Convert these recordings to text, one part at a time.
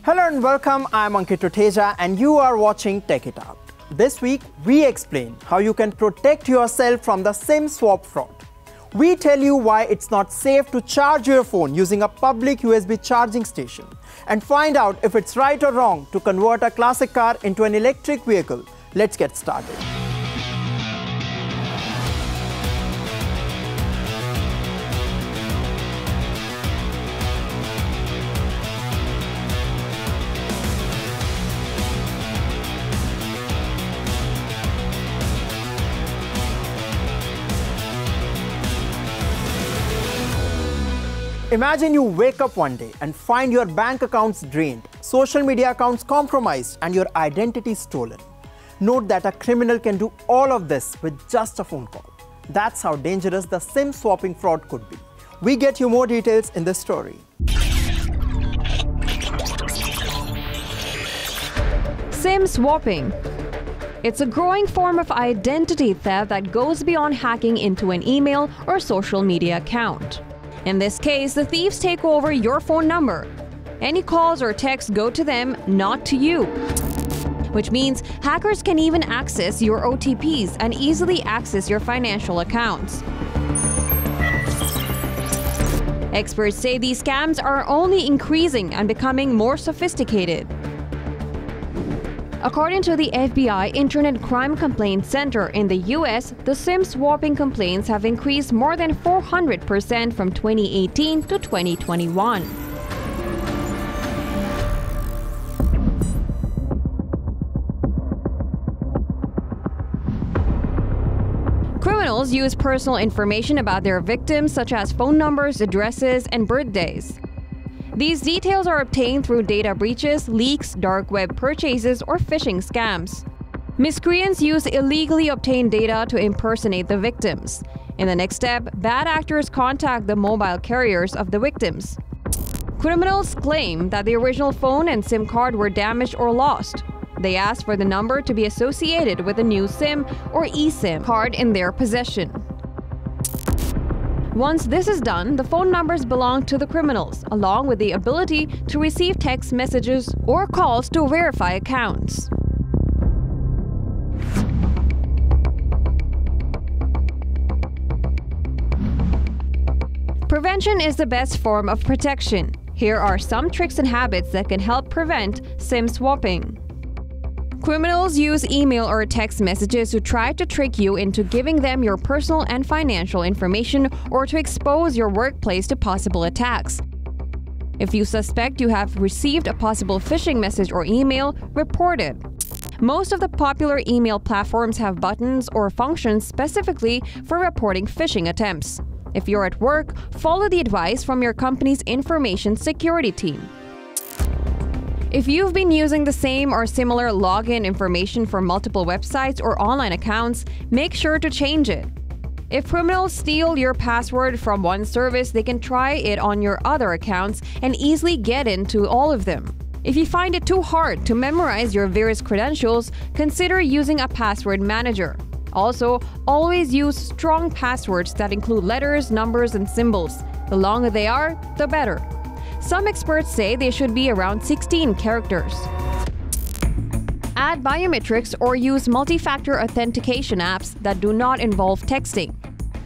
Hello and welcome, I'm Ankit Roteja and you are watching Tech It Out. This week, we explain how you can protect yourself from the SIM swap fraud. We tell you why it's not safe to charge your phone using a public USB charging station and find out if it's right or wrong to convert a classic car into an electric vehicle. Let's get started. Imagine you wake up one day and find your bank accounts drained, social media accounts compromised, and your identity stolen. Note that a criminal can do all of this with just a phone call. That's how dangerous the SIM swapping fraud could be. We get you more details in this story. SIM swapping. It's a growing form of identity theft that goes beyond hacking into an email or social media account. In this case, the thieves take over your phone number. Any calls or texts go to them, not to you. Which means hackers can even access your OTPs and easily access your financial accounts. Experts say these scams are only increasing and becoming more sophisticated. According to the FBI Internet Crime Complaint Center in the US, the SIM swapping complaints have increased more than 400% from 2018 to 2021. Criminals use personal information about their victims, such as phone numbers, addresses, and birthdays. These details are obtained through data breaches, leaks, dark web purchases, or phishing scams. Miscreants use illegally obtained data to impersonate the victims. In the next step, bad actors contact the mobile carriers of the victims. Criminals claim that the original phone and SIM card were damaged or lost. They ask for the number to be associated with a new SIM or eSIM card in their possession. Once this is done, the phone numbers belong to the criminals, along with the ability to receive text messages or calls to verify accounts. Prevention is the best form of protection. Here are some tricks and habits that can help prevent SIM swapping. Criminals use email or text messages to try to trick you into giving them your personal and financial information or to expose your workplace to possible attacks. If you suspect you have received a possible phishing message or email, report it. Most of the popular email platforms have buttons or functions specifically for reporting phishing attempts. If you're at work, follow the advice from your company's information security team. If you've been using the same or similar login information for multiple websites or online accounts, make sure to change it. If criminals steal your password from one service, they can try it on your other accounts and easily get into all of them. If you find it too hard to memorize your various credentials, consider using a password manager. Also, always use strong passwords that include letters, numbers, and symbols. The longer they are, the better. Some experts say they should be around 16 characters. Add biometrics or use multi-factor authentication apps that do not involve texting.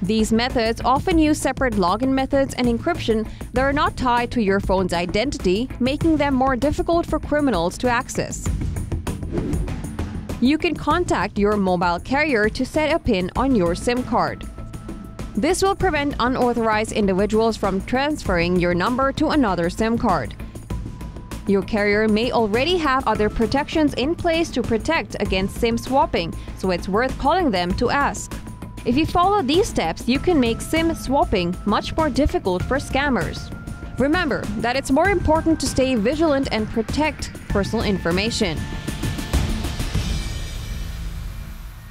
These methods often use separate login methods and encryption that are not tied to your phone's identity, making them more difficult for criminals to access. You can contact your mobile carrier to set a PIN on your SIM card. This will prevent unauthorized individuals from transferring your number to another SIM card. Your carrier may already have other protections in place to protect against SIM swapping, so it's worth calling them to ask. If you follow these steps, you can make SIM swapping much more difficult for scammers. Remember that it's more important to stay vigilant and protect personal information.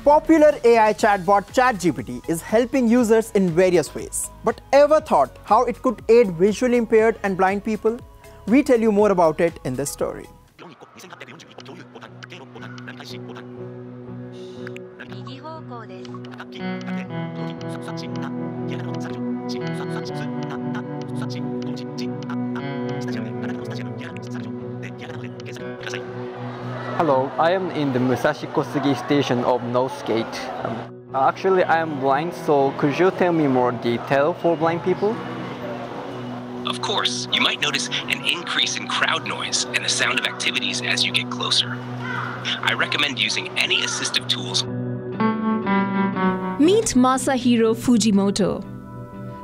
Popular AI chatbot ChatGPT is helping users in various ways. But ever thought how it could aid visually impaired and blind people? We tell you more about it in this story. Hello, I am in the Musashi Kosugi station of North Gate. Actually, I am blind, so could you tell me more detail for blind people? Of course, you might notice an increase in crowd noise and the sound of activities as you get closer. I recommend using any assistive tools. Meet Masahiro Fujimoto.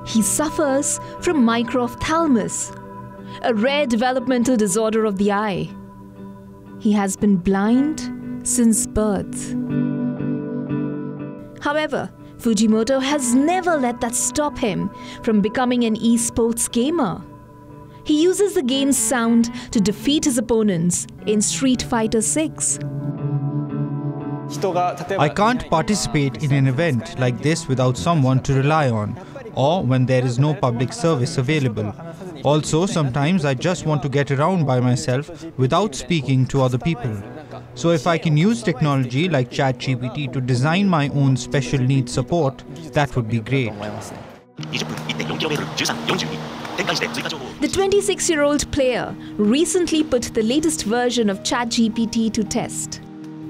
He suffers from microphthalmos, a rare developmental disorder of the eye. He has been blind since birth. However, Fujimoto has never let that stop him from becoming an esports gamer. He uses the game's sound to defeat his opponents in Street Fighter 6. I can't participate in an event like this without someone to rely on, or when there is no public service available. Also, sometimes I just want to get around by myself without speaking to other people. So if I can use technology like ChatGPT to design my own special needs support, that would be great. The 26-year-old player recently put the latest version of ChatGPT to test.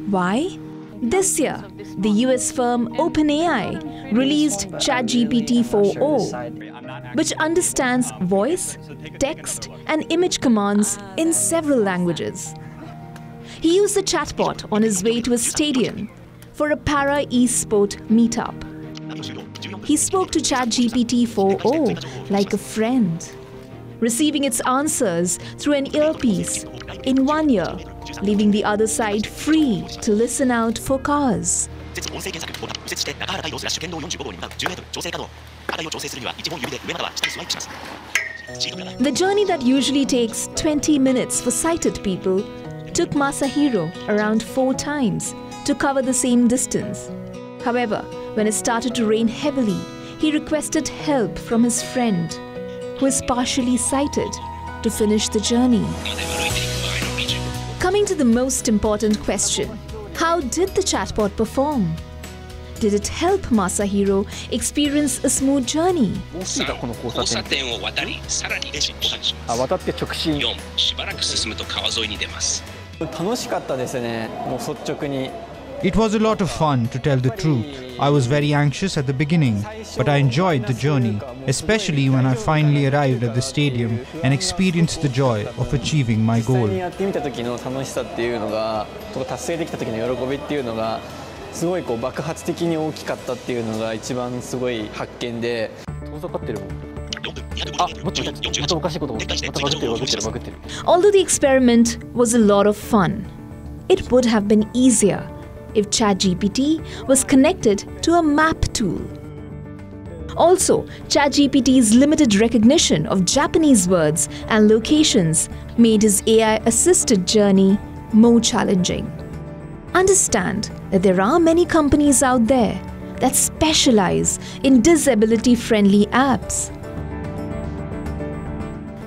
Why? This year, the US firm OpenAI released ChatGPT 4.0, which understands voice, text, and image commands in several languages. He used the chatbot on his way to a stadium for a para-esport meetup. He spoke to ChatGPT 4.0 like a friend, receiving its answers through an earpiece in 1 year, leaving the other side free to listen out for cars. The journey that usually takes 20 minutes for sighted people took Masahiro around 4 times to cover the same distance. However, when it started to rain heavily, he requested help from his friend, who is partially sighted, to finish the journey. Coming to the most important question, how did the chatbot perform? Did it help Masahiro experience a smooth journey? It was a lot of fun, to tell the truth. I was very anxious at the beginning, but I enjoyed the journey, especially when I finally arrived at the stadium and experienced the joy of achieving my goal. Although the experiment was a lot of fun, it would have been easier if ChatGPT was connected to a map tool. Also, ChatGPT's limited recognition of Japanese words and locations made his AI-assisted journey more challenging. Understand that there are many companies out there that specialize in disability-friendly apps.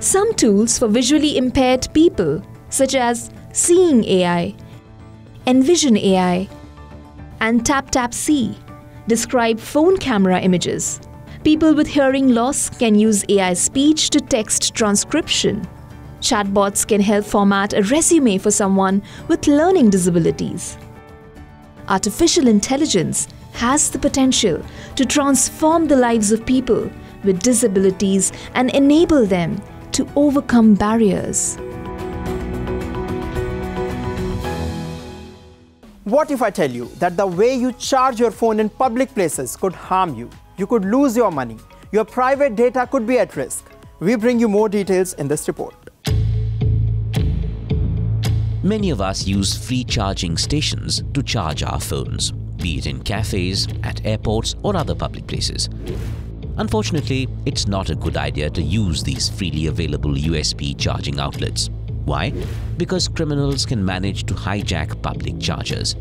Some tools for visually impaired people, such as Seeing AI, Envision AI, and TapTapSee, describe phone camera images. People with hearing loss can use AI speech to text transcription. Chatbots can help format a resume for someone with learning disabilities. Artificial intelligence has the potential to transform the lives of people with disabilities and enable them to overcome barriers. What if I tell you that the way you charge your phone in public places could harm you? You could lose your money. Your private data could be at risk. We bring you more details in this report. Many of us use free charging stations to charge our phones, be it in cafes, at airports, or other public places. Unfortunately, it's not a good idea to use these freely available USB charging outlets. Why? Because criminals can manage to hijack public chargers.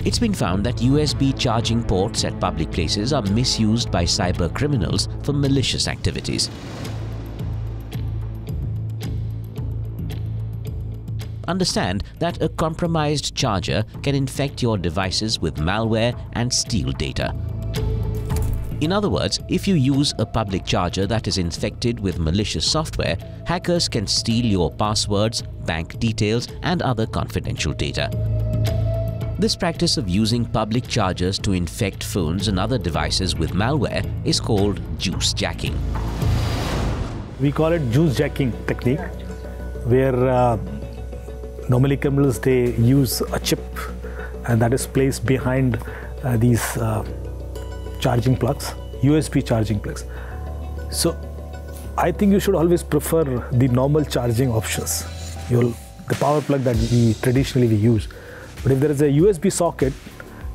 It's been found that USB charging ports at public places are misused by cyber criminals for malicious activities. Understand that a compromised charger can infect your devices with malware and steal data. In other words, if you use a public charger that is infected with malicious software, hackers can steal your passwords, bank details, and other confidential data. This practice of using public chargers to infect phones and other devices with malware is called juice jacking. We call it juice jacking technique, where normally criminals, they use a chip and that is placed behind these charging plugs, USB charging plugs. So I think you should always prefer the normal charging options, the power plug that we traditionally use. But if there is a USB socket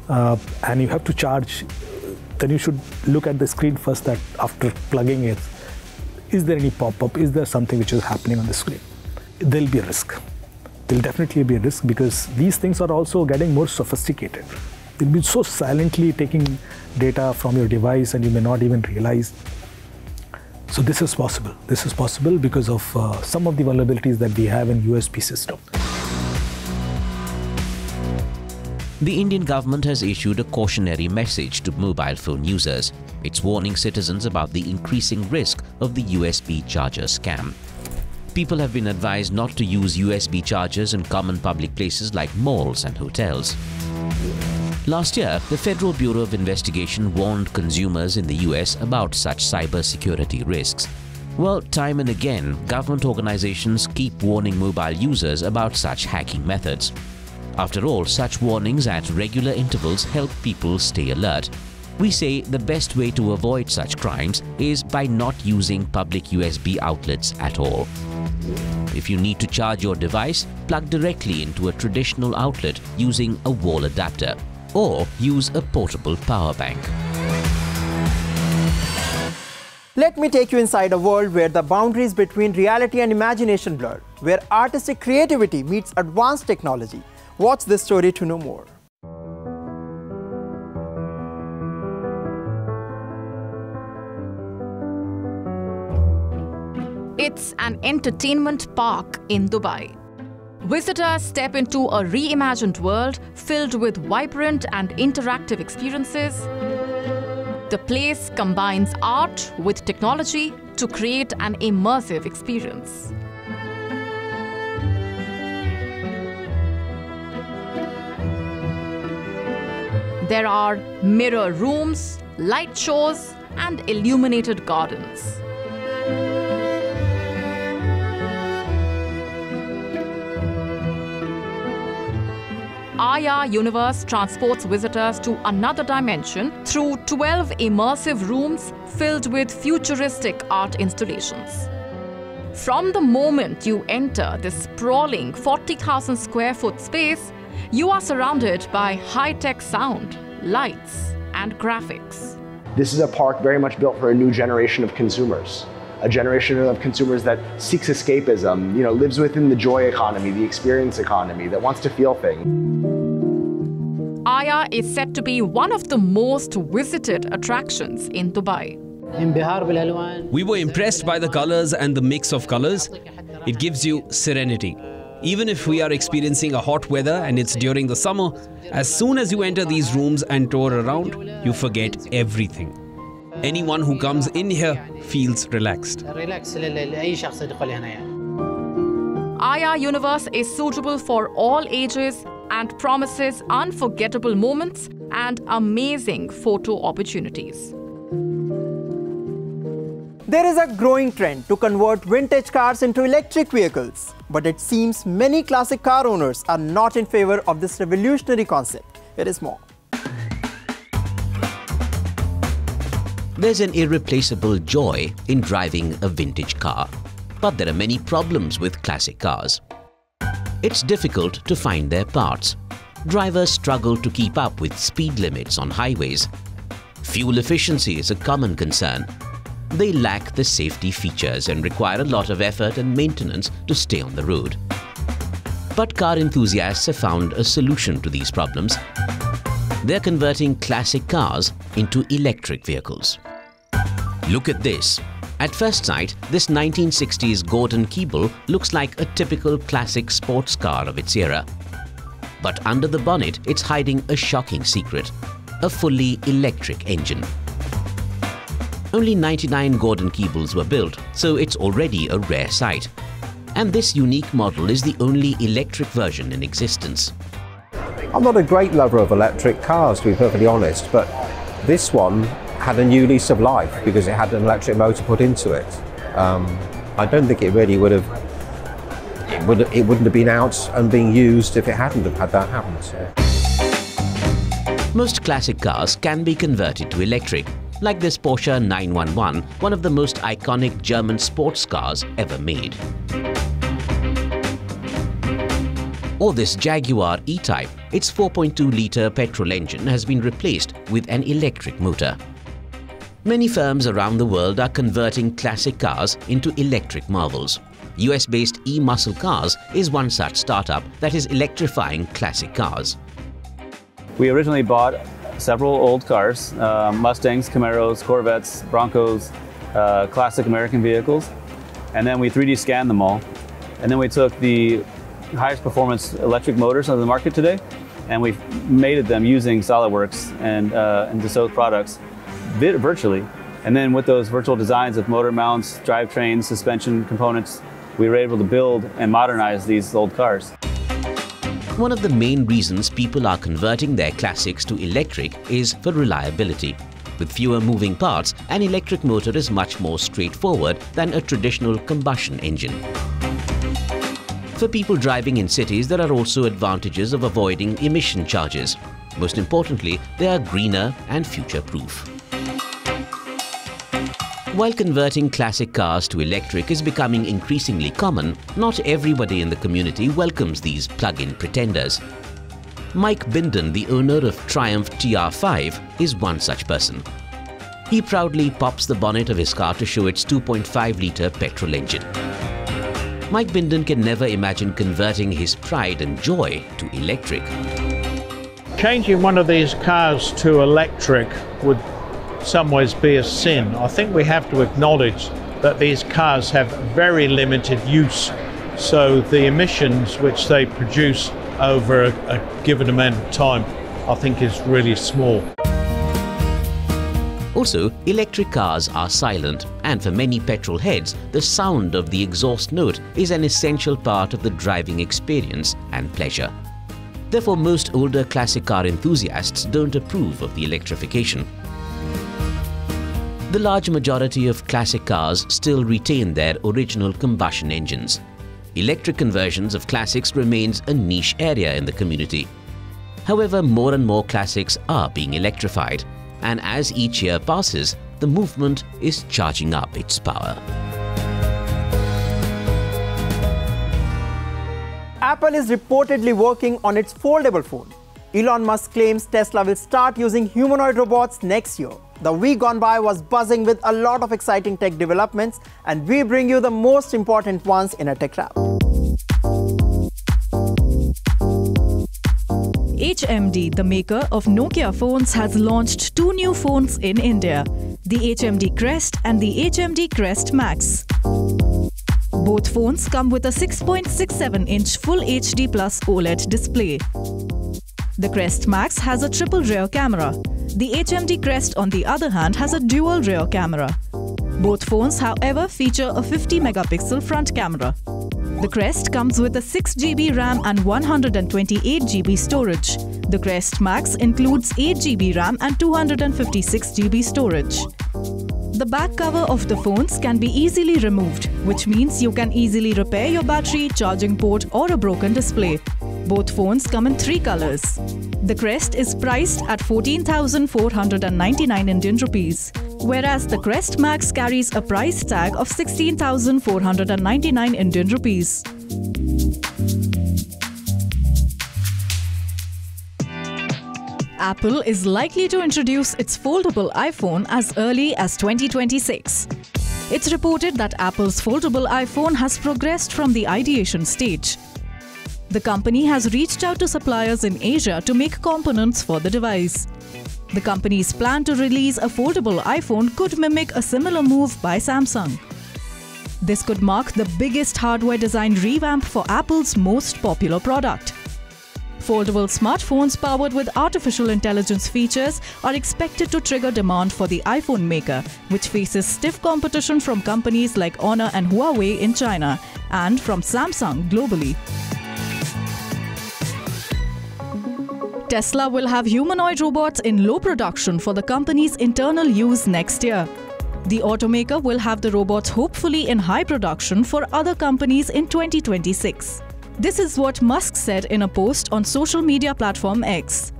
and you have to charge, then you should look at the screen first, that after plugging it, is there any pop-up? Is there something which is happening on the screen? There'll be a risk. There'll definitely be a risk, because these things are also getting more sophisticated. They'll be so silently taking data from your device and you may not even realize. So this is possible. This is possible because of some of the vulnerabilities that we have in USB system. The Indian government has issued a cautionary message to mobile phone users. It's warning citizens about the increasing risk of the USB charger scam. People have been advised not to use USB chargers in common public places like malls and hotels. Last year, the Federal Bureau of Investigation warned consumers in the US about such cybersecurity risks. Well, time and again, government organizations keep warning mobile users about such hacking methods. After all, such warnings at regular intervals help people stay alert. We say the best way to avoid such crimes is by not using public USB outlets at all. If you need to charge your device, plug directly into a traditional outlet using a wall adapter, or use a portable power bank. Let me take you inside a world where the boundaries between reality and imagination blur, where artistic creativity meets advanced technology. Watch this story to know more. It's an entertainment park in Dubai. Visitors step into a reimagined world filled with vibrant and interactive experiences. The place combines art with technology to create an immersive experience. There are mirror rooms, light shows, and illuminated gardens. Aya Universe transports visitors to another dimension through 12 immersive rooms filled with futuristic art installations. From the moment you enter this sprawling 40,000 square foot space, you are surrounded by high-tech sound, lights, and graphics. This is a park very much built for a new generation of consumers. A generation of consumers that seeks escapism, lives within the joy economy, the experience economy, that wants to feel things. Aya is said to be one of the most visited attractions in Dubai. We were impressed by the colors and the mix of colors. It gives you serenity. Even if we are experiencing a hot weather and it's during the summer, as soon as you enter these rooms and tour around, you forget everything. Anyone who comes in here feels relaxed. Aya Universe is suitable for all ages and promises unforgettable moments and amazing photo opportunities. There is a growing trend to convert vintage cars into electric vehicles, but it seems many classic car owners are not in favor of this revolutionary concept. Here is more. There's an irreplaceable joy in driving a vintage car, but there are many problems with classic cars. It's difficult to find their parts. Drivers struggle to keep up with speed limits on highways. Fuel efficiency is a common concern. They lack the safety features and require a lot of effort and maintenance to stay on the road. But car enthusiasts have found a solution to these problems. They're converting classic cars into electric vehicles. Look at this. At first sight, this 1960s Gordon Keeble looks like a typical classic sports car of its era. But under the bonnet, it's hiding a shocking secret: a fully electric engine. Only 99 Gordon cables were built, so it's already a rare sight. And this unique model is the only electric version in existence. I'm not a great lover of electric cars, to be perfectly honest, but this one had a new lease of life because it had an electric motor put into it. I don't think it really would have, it wouldn't have been out and being used if it hadn't have had that happen. So. Most classic cars can be converted to electric, like this Porsche 911, one of the most iconic German sports cars ever made. Or this Jaguar E-Type, its 4.2-litre petrol engine has been replaced with an electric motor. Many firms around the world are converting classic cars into electric marvels. US-based E-Muscle Cars is one such startup that is electrifying classic cars. We originally bought several old cars, Mustangs, Camaros, Corvettes, Broncos, classic American vehicles, and then we 3D scanned them all. And then we took the highest performance electric motors on the market today, and we mated them using SolidWorks and Dassault products virtually. And then with those virtual designs of motor mounts, drivetrains, suspension components, we were able to build and modernize these old cars. One of the main reasons people are converting their classics to electric is for reliability. With fewer moving parts, an electric motor is much more straightforward than a traditional combustion engine. For people driving in cities, there are also advantages of avoiding emission charges. Most importantly, they are greener and future-proof. While converting classic cars to electric is becoming increasingly common, not everybody in the community welcomes these plug-in pretenders. Mike Binden, the owner of Triumph TR5, is one such person. He proudly pops the bonnet of his car to show its 2.5-litre petrol engine. Mike Binden can never imagine converting his pride and joy to electric. Changing one of these cars to electric would in some ways be a sin. I think we have to acknowledge that these cars have very limited use, so the emissions which they produce over a given amount of time I think is really small. Also, electric cars are silent, and for many petrol heads, the sound of the exhaust note is an essential part of the driving experience and pleasure. Therefore, most older classic car enthusiasts don't approve of the electrification. The large majority of classic cars still retain their original combustion engines. Electric conversions of classics remains a niche area in the community. However, more and more classics are being electrified, and as each year passes, the movement is charging up its power. Apple is reportedly working on its foldable phone. Elon Musk claims Tesla will start using humanoid robots next year. The week gone by was buzzing with a lot of exciting tech developments, and we bring you the most important ones in a tech wrap. HMD, the maker of Nokia phones, has launched two new phones in India, the HMD Crest and the HMD Crest Max. Both phones come with a 6.67-inch Full HD Plus OLED display. The Crest Max has a triple rear camera. The HMD Crest, on the other hand, has a dual rear camera. Both phones, however, feature a 50-megapixel front camera. The Crest comes with a 6 GB RAM and 128 GB storage. The Crest Max includes 8 GB RAM and 256 GB storage. The back cover of the phones can be easily removed, which means you can easily repair your battery, charging port or a broken display. Both phones come in 3 colors. The Crest is priced at 14,499 Indian rupees, whereas the Crest Max carries a price tag of 16,499 Indian rupees. Apple is likely to introduce its foldable iPhone as early as 2026. It's reported that Apple's foldable iPhone has progressed from the ideation stage. The company has reached out to suppliers in Asia to make components for the device. The company's plan to release a foldable iPhone could mimic a similar move by Samsung. This could mark the biggest hardware design revamp for Apple's most popular product. Foldable smartphones powered with artificial intelligence features are expected to trigger demand for the iPhone maker, which faces stiff competition from companies like Honor and Huawei in China and from Samsung globally. Tesla will have humanoid robots in low production for the company's internal use next year. The automaker will have the robots hopefully in high production for other companies in 2026. This is what Musk said in a post on social media platform X.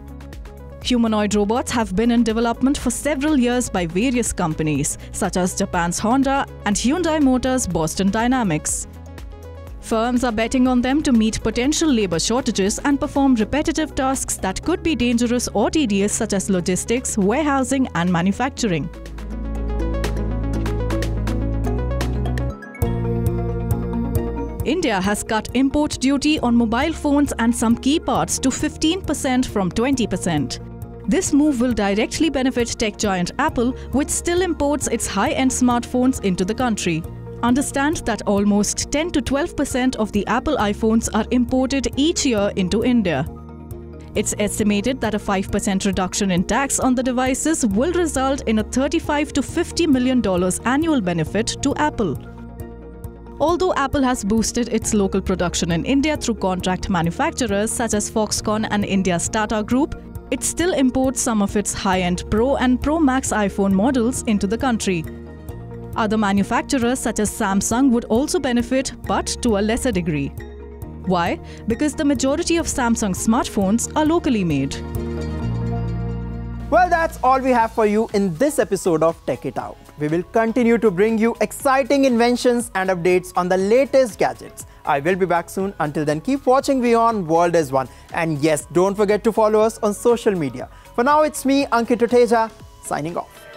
Humanoid robots have been in development for several years by various companies, such as Japan's Honda and Hyundai Motors' Boston Dynamics. Firms are betting on them to meet potential labor shortages and perform repetitive tasks that could be dangerous or tedious, such as logistics, warehousing, and manufacturing. India has cut import duty on mobile phones and some key parts to 15% from 20%. This move will directly benefit tech giant Apple, which still imports its high-end smartphones into the country. Understand that almost 10 to 12% of the Apple iPhones are imported each year into India. It's estimated that a 5% reduction in tax on the devices will result in a $35 to $50 million annual benefit to Apple. Although Apple has boosted its local production in India through contract manufacturers such as Foxconn and India's Tata Group, it still imports some of its high-end Pro and Pro Max iPhone models into the country. Other manufacturers such as Samsung would also benefit, but to a lesser degree. Why? Because the majority of Samsung smartphones are locally made. Well, that's all we have for you in this episode of Tech It Out. We will continue to bring you exciting inventions and updates on the latest gadgets. I will be back soon. Until then, keep watching WION World is One. And yes, don't forget to follow us on social media. For now, it's me, Ankit Tuteja, signing off.